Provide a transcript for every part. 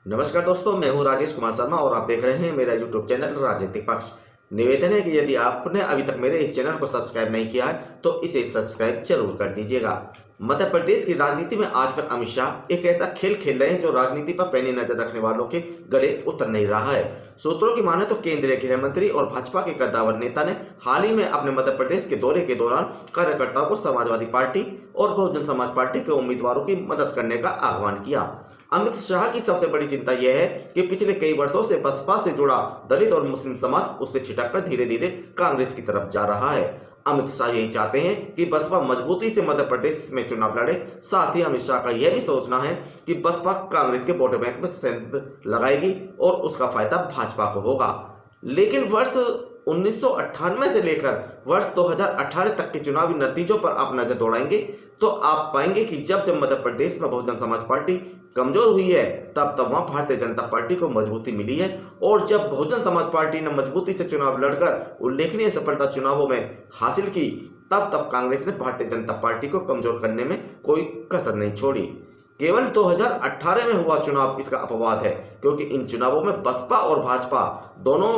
नमस्कार दोस्तों, मैं हूं राजेश कुमार शर्मा और आप देख रहे हैं मेरा यूट्यूब चैनल राजनीतिक पक्ष। निवेदन है कि यदि आपने अभी तक मेरे इस चैनल को सब्सक्राइब नहीं किया है तो इसे सब्सक्राइब जरूर कर दीजिएगा। मध्य प्रदेश की राजनीति में आजकल अमित शाह एक ऐसा खेल खेल रहे हैं जो राजनीति पर पैनी नजर रखने वालों के गले उतर नहीं रहा है। सूत्रों की माने तो केंद्रीय गृह मंत्री और भाजपा के कद्दावर नेता ने हाल ही में अपने मध्य प्रदेश के दौरे के दौरान कार्यकर्ताओं को समाजवादी पार्टी और बहुजन समाज पार्टी के उम्मीदवारों की मदद करने का आह्वान किया। अमित शाह की सबसे बड़ी चिंता यह है कि पिछले कई वर्षों से बसपा से जुड़ा दलित और मुस्लिम समाज उससे छिटककर धीरे धीरे कांग्रेस की तरफ जा रहा है। अमित शाह यही चाहते हैं कि बसपा मजबूती से मध्य प्रदेश में चुनाव लड़े। साथ ही अमित शाह का यह भी सोचना है कि बसपा कांग्रेस के वोट बैंक में सेंध लगाएगी और उसका फायदा भाजपा को होगा। लेकिन वर्ष 1998 से लेकर वर्ष 2018 तक के चुनावी नतीजों पर आप नजर दौड़ाएंगे तो आप पाएंगे कि जब मध्य प्रदेश में बहुजन समाज पार्टी कमजोर हुई है तब वहां भारतीय जनता पार्टी को मजबूती मिली है, और जब बहुजन समाज पार्टी ने मजबूती से चुनाव लड़कर उल्लेखनीय सफलता चुनावों में हासिल की तब कांग्रेस ने भारतीय जनता पार्टी को कमजोर करने में कोई कसर नहीं छोड़ी। केवल 2018 में हुआ चुनाव इसका अपवाद है, क्योंकि इन चुनावों में बसपा और भाजपा दोनों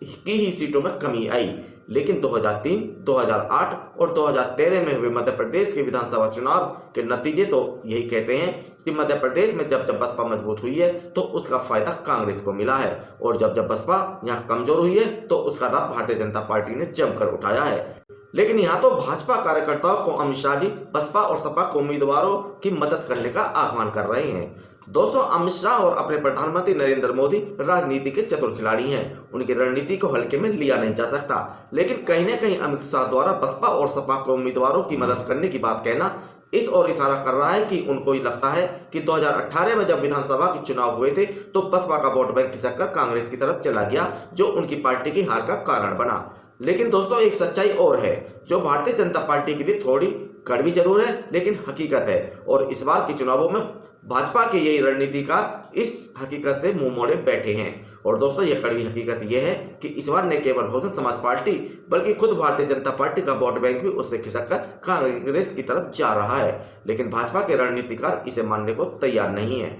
की ही सीटों में कमी आई। लेकिन 2003, 2008 और 2013 में हुए मध्य प्रदेश के विधानसभा चुनाव के नतीजे तो यही कहते हैं कि मध्य प्रदेश में जब बसपा मजबूत हुई है तो उसका फायदा कांग्रेस को मिला है, और जब बसपा यहाँ कमजोर हुई है तो उसका लाभ भारतीय जनता पार्टी ने जमकर उठाया है। लेकिन यहाँ तो भाजपा कार्यकर्ताओं को अमित शाह जी बसपा और सपा के उम्मीदवारों की मदद करने का आह्वान कर रहे हैं। दोस्तों, अमित शाह और अपने प्रधानमंत्री नरेंद्र मोदी राजनीति के चतुर खिलाड़ी हैं। उनकी रणनीति को हल्के में लिया नहीं जा सकता, लेकिन कहीं न कहीं अमित शाह द्वारा बसपा और सपा के उम्मीदवारों की मदद करने की बात कहना इस ओर इशारा कर रहा है कि उनको ही लगता है कि 2018 में जब विधानसभा के चुनाव हुए थे तो बसपा का वोट बैंक खिसक कर कांग्रेस की तरफ चला गया, जो उनकी पार्टी की हार का कारण बना। लेकिन दोस्तों, एक सच्चाई और है जो भारतीय जनता पार्टी के लिए थोड़ी कड़वी जरूर है लेकिन हकीकत है, और इस बार के चुनावों में भाजपा के यही रणनीतिकार इस हकीकत से मुंह मोड़े बैठे हैं। और दोस्तों, यह कड़वी हकीकत यह है कि इस बार न केवल बहुजन समाज पार्टी बल्कि खुद भारतीय जनता पार्टी का वोट बैंक भी उससे खिसककर कांग्रेस की तरफ जा रहा है। लेकिन भाजपा के रणनीतिकार इसे मानने को तैयार नहीं है।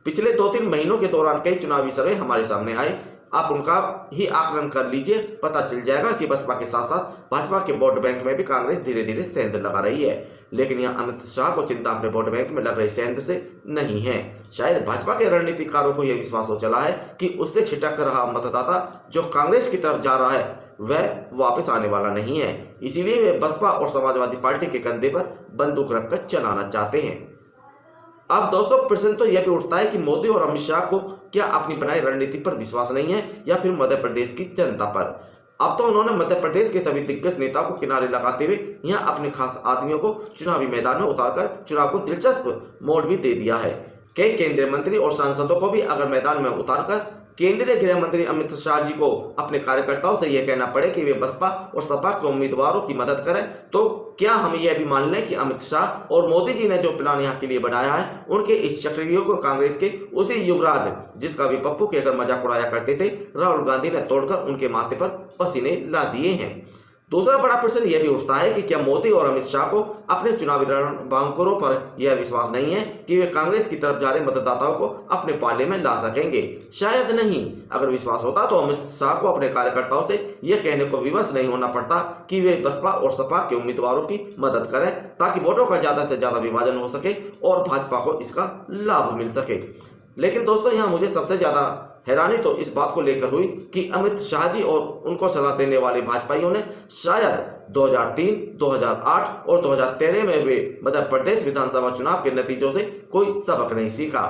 पिछले 2-3 महीनों के दौरान कई चुनावी सर्वे हमारे सामने आए, आप उनका ही आकलन कर लीजिए, पता चल जाएगा कि बसपा के साथ साथ भाजपा के वोट बैंक में भी कांग्रेस धीरे धीरे सेंध लगा रही है। लेकिन यह अमित शाह को चिंता अपने वोट बैंक में लग रही सेंध से नहीं है। शायद भाजपा के रणनीतिकारों को यह विश्वास हो चला है कि उससे छिटक रहा मतदाता जो कांग्रेस की तरफ जा रहा है वह वापस आने वाला नहीं है, इसीलिए वे बसपा और समाजवादी पार्टी के कंधे पर बंदूक रखकर चलाना चाहते हैं। अब दोस्तों, प्रश्न तो यह भी उठता है कि मोदी और अमित शाह को क्या अपनी बनाई रणनीति पर विश्वास नहीं है या फिर मध्य प्रदेश की जनता पर। अब तो उन्होंने मध्य प्रदेश के सभी दिग्गज नेताओं को किनारे लगाते हुए यहाँ अपने खास आदमियों को चुनावी मैदान में उतारकर चुनाव को दिलचस्प मोड़ भी दे दिया है। कई केंद्रीय मंत्री और सांसदों को भी अगर मैदान में उतारकर केंद्रीय गृह मंत्री अमित शाह जी को अपने कार्यकर्ताओं से यह कहना पड़े कि वे बसपा और सपा के उम्मीदवारों की मदद करें, तो क्या हम यह भी मान लें कि अमित शाह और मोदी जी ने जो प्लान यहाँ के लिए बनाया है उनके इस चक्रव्यूह को कांग्रेस के उसी युवराज जिसका भी पप्पू कहकर मजाक उड़ाया करते थे राहुल गांधी ने तोड़कर उनके माथे पर पसीने ला दिए हैं। दूसरा बड़ा प्रश्न यह भी उठता है कि क्या मोदी और अमित शाह को अपने चुनावी रणबांकुरों पर यह विश्वास नहीं है कि वे कांग्रेस की तरफ जा रहे मतदाताओं को अपने पाले में ला सकेंगे। शायद नहीं। अगर विश्वास होता तो अमित शाह को अपने कार्यकर्ताओं से यह कहने को विवश नहीं होना पड़ता कि वे बसपा और सपा के उम्मीदवारों की मदद करें ताकि वोटों का ज्यादा से ज्यादा विभाजन हो सके और भाजपा को इसका लाभ मिल सके। लेकिन दोस्तों, यहाँ मुझे सबसे ज्यादा हैरानी तो इस बात को लेकर हुई कि अमित शाह जी और उनको सलाह देने वाले भाजपाइयों ने शायद 2003, 2008 और 2013 में हुए मध्य प्रदेश विधानसभा चुनाव के नतीजों से कोई सबक नहीं सीखा।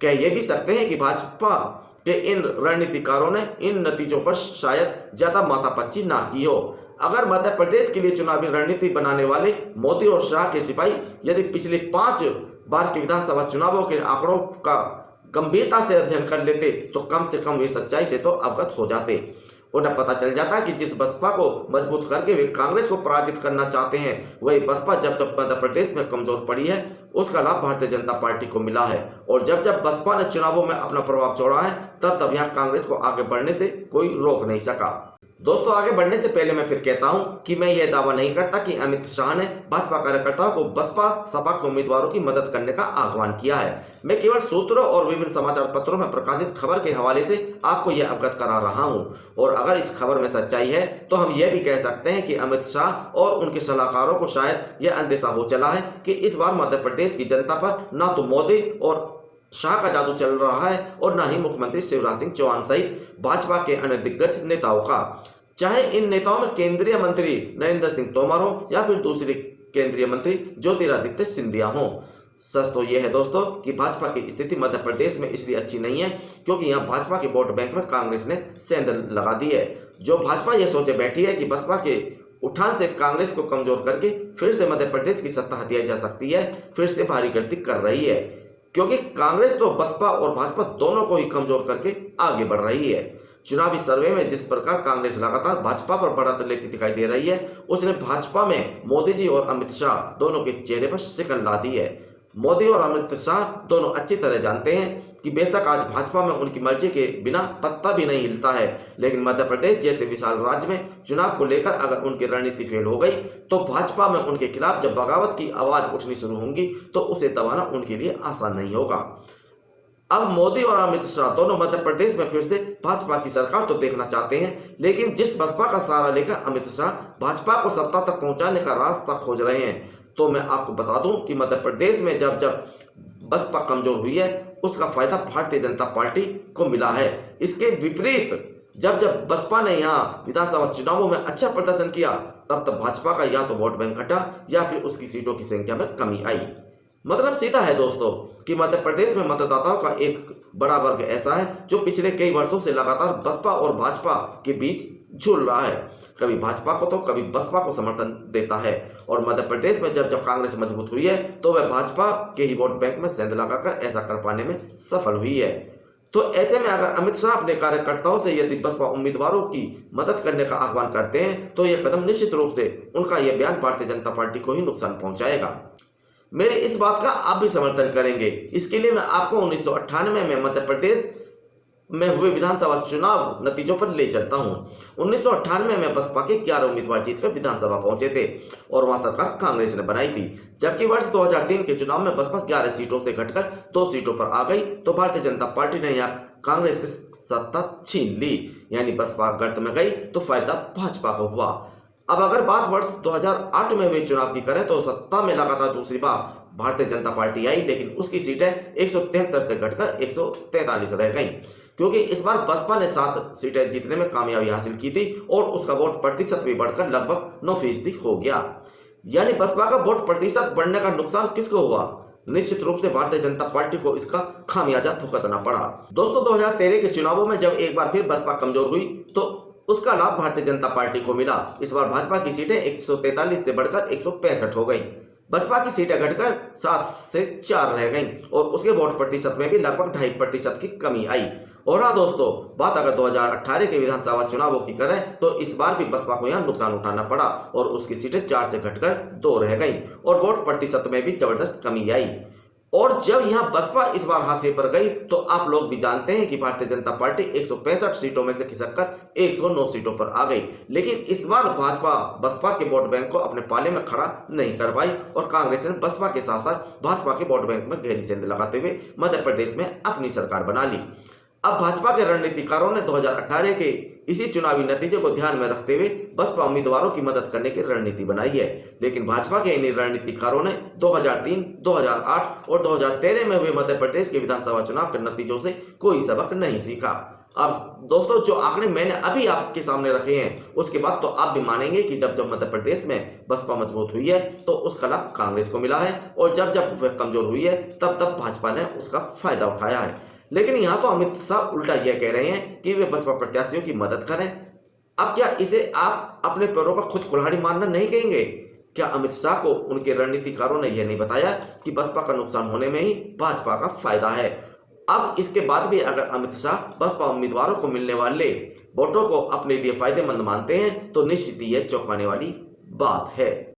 क्या ये भी सकते हैं कि भाजपा के इन रणनीतिकारों ने इन नतीजों पर शायद ज्यादा माथापच्ची ना की हो। अगर मध्य प्रदेश के लिए चुनावी रणनीति बनाने वाले मोदी और शाह के सिपाही यदि पिछले 5 बार के विधानसभा चुनावों के आंकड़ों का गंभीरता से अध्ययन कर लेते तो कम से कम वे सच्चाई से तो अवगत हो जाते। उन्हें पता चल जाता कि जिस बसपा को मजबूत करके वे कांग्रेस को पराजित करना चाहते हैं वही बसपा जब मध्य प्रदेश में कमजोर पड़ी है उसका लाभ भारतीय जनता पार्टी को मिला है, और जब बसपा ने चुनावों में अपना प्रभाव छोड़ा है तब यहाँ कांग्रेस को आगे बढ़ने से कोई रोक नहीं सका। दोस्तों आगे बढ़ने से पहले मैं फिर कहता हूं कि मैं यह दावा नहीं करता कि अमित शाह ने भाजपा कार्यकर्ताओं को बसपा सपा के उम्मीदवारों की मदद करने का आह्वान किया है। मैं केवल सूत्रों और विभिन्न समाचार पत्रों में प्रकाशित खबर के हवाले से आपको यह अवगत करा रहा हूं। और अगर इस खबर में सच्चाई है तो हम यह भी कह सकते हैं कि अमित शाह और उनके सलाहकारों को शायद यह अंदेशा हो चला है कि इस बार मध्य प्रदेश की जनता पर न तो मोदी और शाह का जादू चल रहा है और न ही मुख्यमंत्री शिवराज सिंह चौहान सहित भाजपा के अन्य दिग्गज नेताओं का, चाहे इन नेताओं में केंद्रीय मंत्री नरेंद्र सिंह तोमर हो या फिर दूसरे केंद्रीय मंत्री ज्योतिरादित्य सिंधिया हो। सच तो यह है दोस्तों कि भाजपा की स्थिति मध्य प्रदेश में इसलिए अच्छी नहीं है क्योंकि यहाँ भाजपा के वोट बैंक में कांग्रेस ने सेंध लगा दी है। जो भाजपा यह सोचे बैठी है कि बसपा के उठान से कांग्रेस को कमजोर करके फिर से मध्य प्रदेश की सत्ता हथियाई जा सकती है, फिर से भारी गलती कर रही है, क्योंकि कांग्रेस तो बसपा और भाजपा दोनों को ही कमजोर करके आगे बढ़ रही है। चुनावी सर्वे में जिस प्रकार कांग्रेस लगातार भाजपा पर बढ़त लेती दिखाई दे रही है, उसने भाजपा में मोदी जी और अमित शाह दोनों के चेहरे पर शिकन ला दी है। मोदी और अमित शाह दोनों अच्छी तरह जानते हैं कि बेशक आज भाजपा में उनकी मर्जी के बिना पत्ता भी नहीं हिलता है, लेकिन मध्य प्रदेश जैसे विशाल राज्य में चुनाव को लेकर अगर उनकी रणनीति फेल हो गई तो भाजपा में उनके खिलाफ जब बगावत की आवाज उठनी शुरू होंगी तो उसे दबाना उनके लिए आसान नहीं होगा। अब मोदी और अमित शाह दोनों मध्य प्रदेश में फिर से भाजपा की सरकार तो देखना चाहते हैं, लेकिन जिस बसपा का सहारा लेकर अमित शाह भाजपा को सत्ता तक पहुंचाने का रास्ता खोज रहे हैं, तो मैं आपको बता दूं कि मध्य प्रदेश में जब जब बसपा कमजोर हुई है उसका फायदा भारतीय जनता पार्टी को मिला है। इसके विपरीत जब जब बसपा ने यहाँ विधानसभा चुनावों में अच्छा प्रदर्शन किया तब तब भाजपा का या तो वोट बैंक घटा या फिर उसकी सीटों की संख्या में कमी आई। मतलब सीधा है दोस्तों कि मध्य प्रदेश में मतदाताओं का एक बड़ा वर्ग ऐसा है जो पिछले कई वर्षों से लगातार बसपा और भाजपा के बीच झूल रहा है, कभी भाजपा को तो कभी बसपा को समर्थन देता है। और मध्य प्रदेश में जब जब कांग्रेस मजबूत हुई है तो वह भाजपा के ही वोट बैंक में सेंध लगाकर ऐसा कर पाने में सफल हुई है। तो ऐसे में अगर अमित शाह अपने कार्यकर्ताओं से यदि बसपा उम्मीदवारों की मदद करने का आह्वान करते हैं तो यह कदम निश्चित रूप से उनका यह बयान भारतीय जनता पार्टी को ही नुकसान पहुंचाएगा। मेरे इस बात का आप भी समर्थन करेंगे, इसके लिए मैं आपको 1998 में मध्य प्रदेश में हुए विधानसभा चुनाव नतीजों पर ले चलता हूं। 1998 में बसपा के 11 उम्मीदवार जीतकर विधानसभा पहुंचे थे और वहां सरकार कांग्रेस ने बनाई थी, जबकि वर्ष 2003 के चुनाव में बसपा 11 सीटों से घटकर 2 सीटों पर आ गई तो भारतीय जनता पार्टी ने यहाँ कांग्रेस से सत्ता छीन ली, यानी बसपा गर्त में गई तो फायदा भाजपा को हुआ। अब अगर बात वर्ष 2008 में हुए चुनाव की करें तो सत्ता में लगातार दूसरी बार भारतीय जनता पार्टी आई, लेकिन उसकी सीटें 173 से घटकर 143 रह गईं, क्योंकि इस बार बसपा ने 7 सीटें जीतने में कामयाबी हासिल की थी और उसका वोट प्रतिशत भी बढ़कर लगभग 9% हो गया। यानी बसपा का वोट प्रतिशत बढ़ने का नुकसान किसको हुआ? निश्चित रूप से भारतीय जनता पार्टी को इसका खामियाजा भुगतना पड़ा। दोस्तों 2013 के चुनावों में जब एक बार फिर बसपा कमजोर हुई तो उसका लाभ भारतीय जनता पार्टी को मिला। इस बार भाजपा की सीटें 143 से बढ़कर 165 हो गई, बसपा की सीटें घटकर 7 से 4 रह गईं और उसके वोट प्रतिशत में भी लगभग 2.5% की कमी आई। और हाँ दोस्तों, बात अगर 2018 के विधानसभा चुनावों की करें तो इस बार भी बसपा को यहाँ नुकसान उठाना पड़ा और उसकी सीटें 4 से घटकर 2 रह गईं और वोट प्रतिशत में भी जबरदस्त कमी आई। और जब यहां बसपा इस बार हाशिए पर गई तो आप लोग भी जानते हैं कि भारतीय जनता पार्टी 165 सीटों में से खिसककर 109 सीटों पर आ गई, लेकिन इस बार भाजपा बसपा के वोट बैंक को अपने पाले में खड़ा नहीं कर पाई और कांग्रेस ने बसपा के साथ साथ भाजपा के वोट बैंक में गहरी सेंध लगाते हुए मध्य प्रदेश में अपनी सरकार बना ली। अब भाजपा के रणनीतिकारों ने 2018 के इसी चुनावी नतीजे को ध्यान में रखते हुए बसपा उम्मीदवारों की मदद करने की रणनीति बनाई है, लेकिन भाजपा के इन रणनीतिकारों ने 2003, 2008 और 2013 में हुए मध्य प्रदेश के विधानसभा चुनाव के नतीजों से कोई सबक नहीं सीखा। अब दोस्तों जो आंकड़े मैंने अभी आपके सामने रखे हैं उसके बाद तो आप भी मानेंगे कि जब जब मध्य प्रदेश में बसपा मजबूत हुई है तो उसका लाभ कांग्रेस को मिला है और जब जब वह कमजोर हुई है तब तब भाजपा ने उसका फायदा उठाया है। लेकिन यहाँ तो अमित शाह उल्टा यह कह रहे हैं कि वे बसपा प्रत्याशियों की मदद करें। अब क्या इसे आप अपने पैरों पर खुद कुल्हाड़ी मारना नहीं कहेंगे? क्या अमित शाह को उनके रणनीतिकारों ने यह नहीं बताया कि बसपा का नुकसान होने में ही भाजपा का फायदा है? अब इसके बाद भी अगर अमित शाह बसपा उम्मीदवारों को मिलने वाले वोटों को अपने लिए फायदेमंद मानते हैं तो निश्चित ही यह चौंकाने वाली बात है।